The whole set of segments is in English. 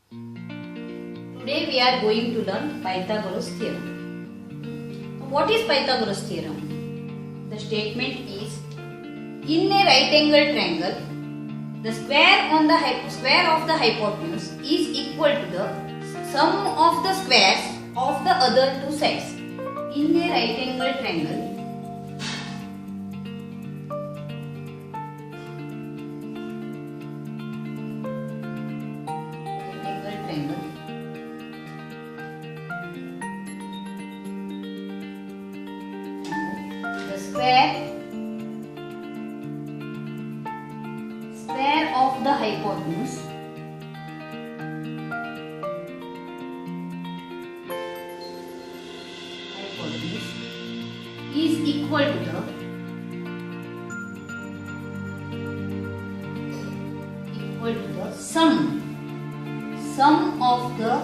Today we are going to learn Pythagoras theorem. What is Pythagoras theorem? The statement is, in a right angle triangle, the square of the hypotenuse is equal to the sum of the squares of the other two sides. In a right angle triangle, the square of the hypotenuse is equal to the sum of the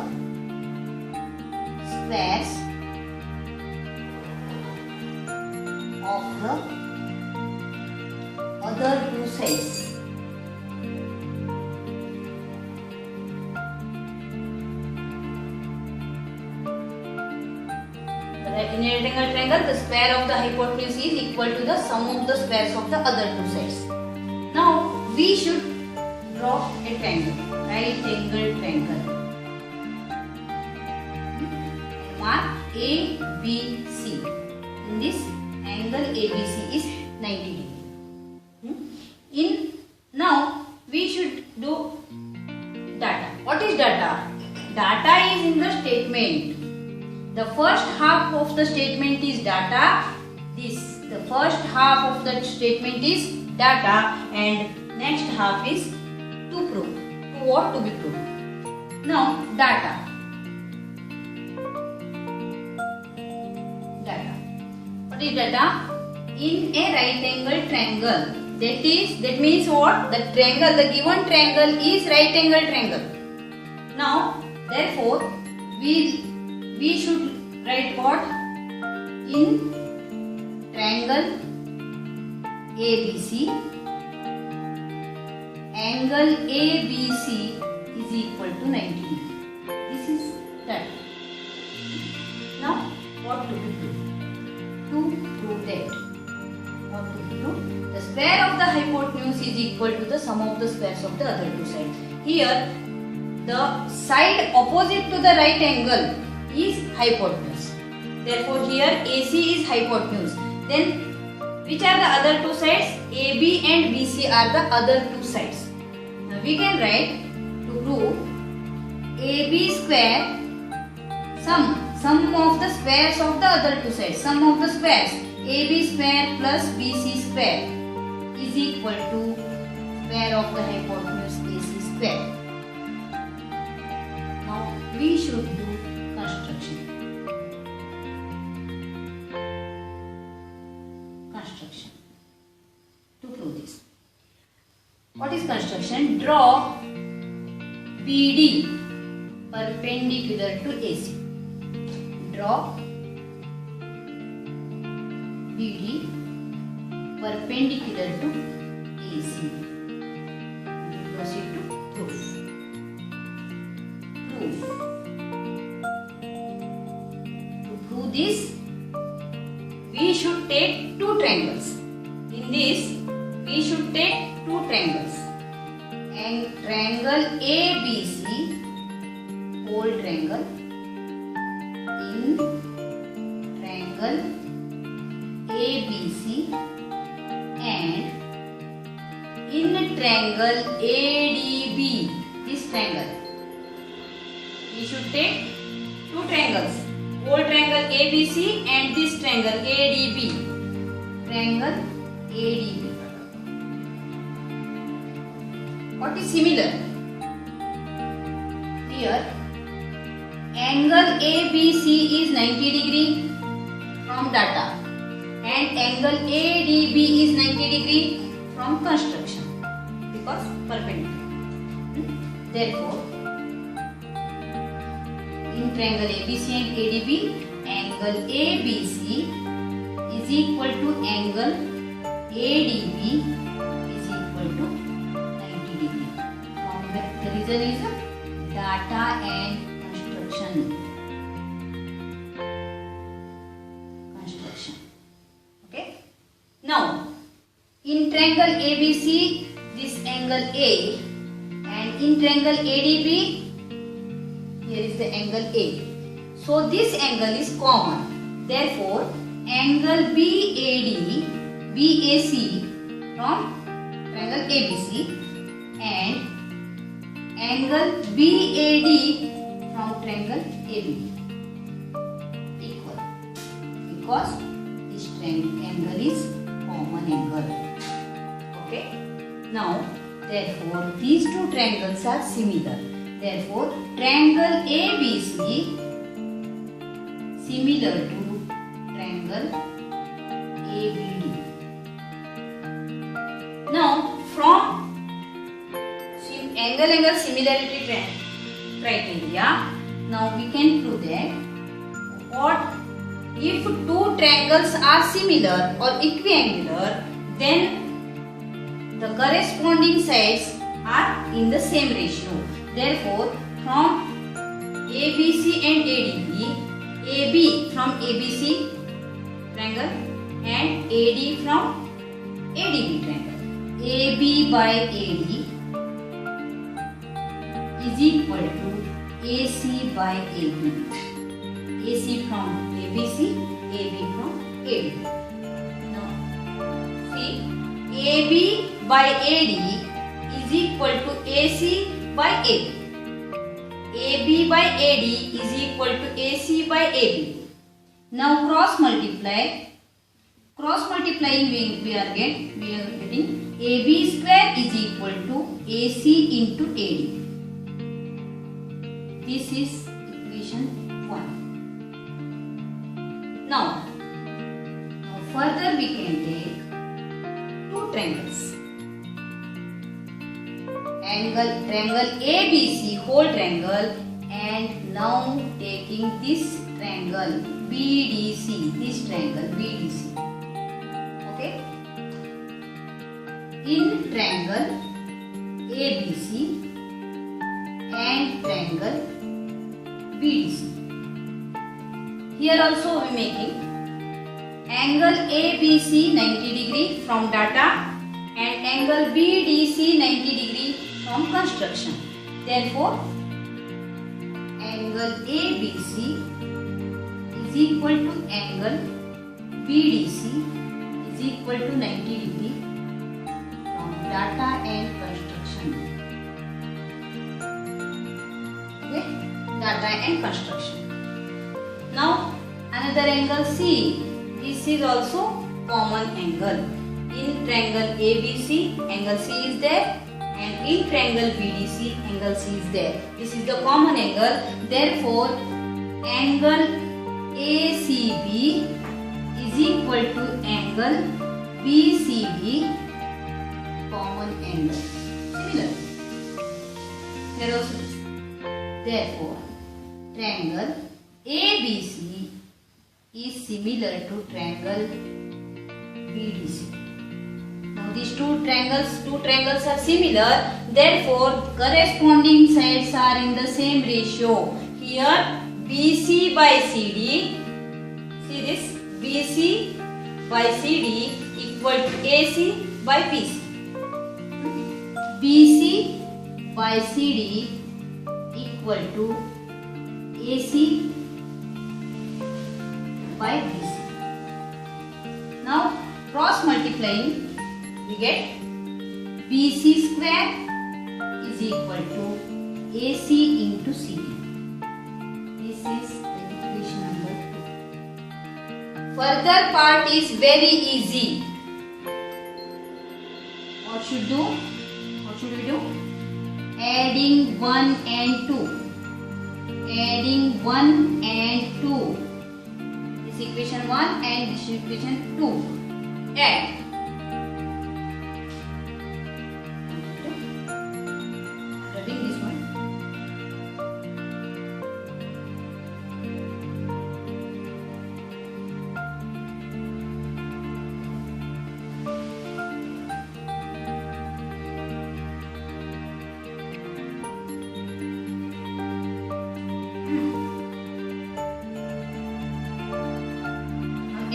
squares of the other two sides. In a rectangle triangle, the square of the hypotenuse is equal to the sum of the squares of the other two sides. Now we should draw a triangle, right angle triangle. Mark ABC. In this angle ABC is 90 degree. Now we should do data. What is data? Data is in the statement. The first half of the statement is data. The first half of the statement is data, and next half is to prove. To what to be proved? Now data. What is data? In a right angle triangle. That means what? The given triangle is right angle triangle. Now therefore we should write what? In triangle ABC, angle ABC is equal to 90 degree. This is that. Now what to be proved? To prove that, what to be proved? The square of the hypotenuse is equal to the sum of the squares of the other two sides. Here the side opposite to the right angle is hypotenuse. Therefore here AC is hypotenuse. Then which are the other two sides? AB and BC are the other two sides. Now we can write to prove AB square sum of the squares of the other two sides. Sum of the squares AB square plus BC square is equal to square of the hypotenuse AC square. Now we should do construction. To prove this. What is construction? Draw BD perpendicular to AC. Draw BD perpendicular to AC. We proceed to proof. To prove this, we should take two triangles. In this, we should take two triangles. And triangle ABC, whole triangle, in triangle ABC, and in triangle ADB, this triangle. We should take two triangles. Whole triangle ABC and this triangle ADB. Triangle ADB. What is similar? Here, angle ABC is 90 degree from data and angle ADB is 90 degree from construction because perpendicular. Therefore, in triangle ABC and ADB, angle ABC is equal to angle ADB is equal to 90 degree. From the reason is data and construction. Okay. Now, in triangle ABC, this angle A, and in triangle ADB, here is the angle A. So this angle is common. Therefore, angle BAC from triangle ABC and angle BAD from triangle AB equal, because this angle is common angle. Okay. Now, therefore, these two triangles are similar. Therefore, triangle ABC similar to triangle ABD. Now, from angle similarity criteria, now we can prove that what if two triangles are similar or equiangular, then the corresponding sides are in the same ratio. Therefore, from ABC and ADB, AB from ABC triangle and AD from ADB triangle, AB by AD is equal to AC by AB. AC from ABC, AB from AD. Now, see, AB by AD is equal to AC by AB. AB by AD is equal to AC by AB. Now cross multiply. Cross multiplying we are getting AB square is equal to AC into AD. This is equation 1. Now further we can take two triangles. Triangle ABC whole triangle, and now taking this triangle BDC, this triangle BDC. Okay. In triangle ABC and triangle BDC. Here also we are making angle ABC 90 degree from data and angle BDC 90 degree from construction. Therefore, angle ABC is equal to angle BDC is equal to 90 degree from data and construction. Okay, data and construction. Now another angle C. This is also common angle. In triangle ABC, angle C is there, and in triangle BDC, angle C is there. This is the common angle. Therefore, angle ACB is equal to angle BCD, common angle. Similar. Here also. Therefore, triangle ABC is similar to triangle BDC. Now these two triangles are similar. Therefore, corresponding sides are in the same ratio. Here BC by CD. See this, BC by CD equal to AC by BC. BC by CD equal to AC by BC. Now cross multiplying, we get BC square is equal to AC into CD. This is the equation number 2. Further part is very easy. What should we do? Adding 1 and 2. Adding 1 and 2. This equation 1 and this equation 2. Add. Adding this one.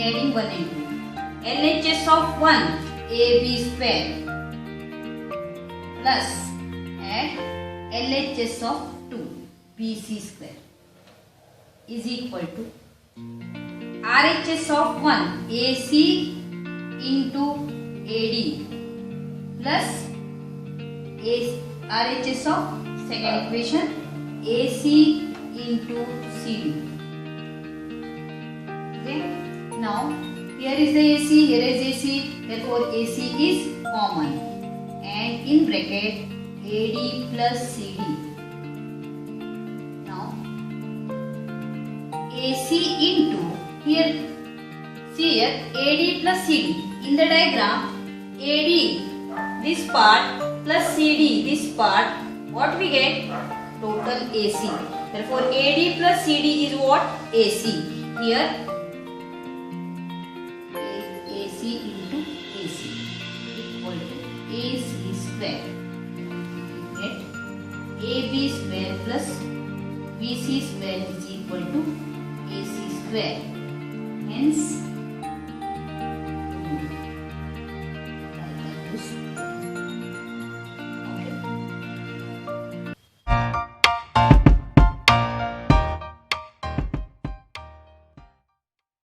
adding 1 and 2. LHS of 1 AB square plus add LHS of 2 BC square is equal to RHS of 1 AC into AD plus RHS of second equation AC into CD. Okay. Now here is the AC, here is AC, therefore AC is common, and in bracket AD plus CD. Now AC into, here see here AD plus CD. In the diagram, AD this part plus CD this part, what we get? Total AC. Therefore AD plus CD is what? AC. Here AC into AC equal to AC square. We get AB square plus BC square is equal to AC square. Hence,